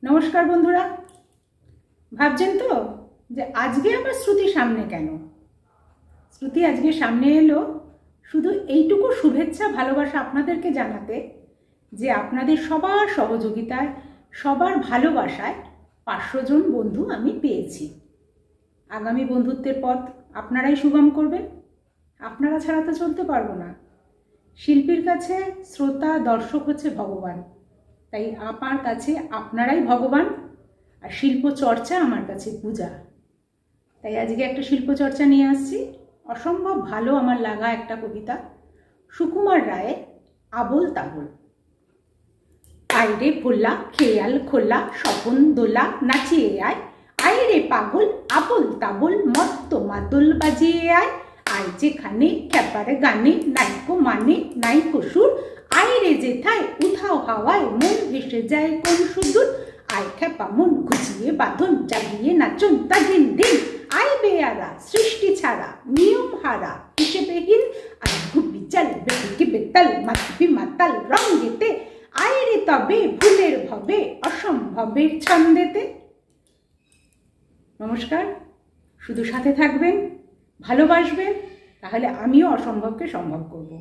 নমস্কার বন্ধুরা, ভাবছেন তো যে আজকে আবার শ্রুতি সামনে কেন? শ্রুতি আজকে সামনে এলো শুধু এইটুকু শুভেচ্ছা ভালোবাসা আপনাদেরকে জানাতে যে আপনাদের সবার সহযোগিতায়, সবার ভালোবাসায় 500 জন বন্ধু আমি পেয়েছি। আগামী বন্ধুত্বের পথ আপনারাই সুগম করবেন, আপনারা ছাড়া তো চলতে পারবো না। শিল্পীর কাছে শ্রোতা দর্শক হচ্ছে ভগবান, তাই আমার কাছে আপনারাই ভগবান, আর শিল্প চর্চা আমার কাছে পূজা। তাই আজকে একটা শিল্প চর্চা নিয়ে আসছি। অসম্ভব ভালো আমার লাগা একটা কবিতা, সুকুমার রায়ের আবোল তাবোল। আইরে ভোলা খেয়াল খোলা স্বপন দোলা নাচিয়ে আয়, আইরে পাগল আবোল তাবোল মত্ত মাদল বাজিয়ে আয়। আয় যেখানে খ্যাপার গানে নাইকো মানে নাইকো সুর, আইরে যেথায় উধাও হাওয়ায় মন ভেসে যায় কোন সুদূর। আয় খ্যাপা মন ঘুচিয়ে বাঁধন জাগিয়ে নাচন তা দিন দিন। আয় বেয়ারা সৃষ্টি ছাড়া নিয়ম হারা হিসেবেহীন, আয় গুপি চাল বেটিকে বেতাল মাতবি মাতাল রং গেতে। আইরে তবে ভুলের ভবে অসম্ভবের ছন্দেতে। নমস্কার, শুধু সাথে থাকবেন, ভালোবাসবেন, তাহলে আমিও অসম্ভবকে সম্ভব করব।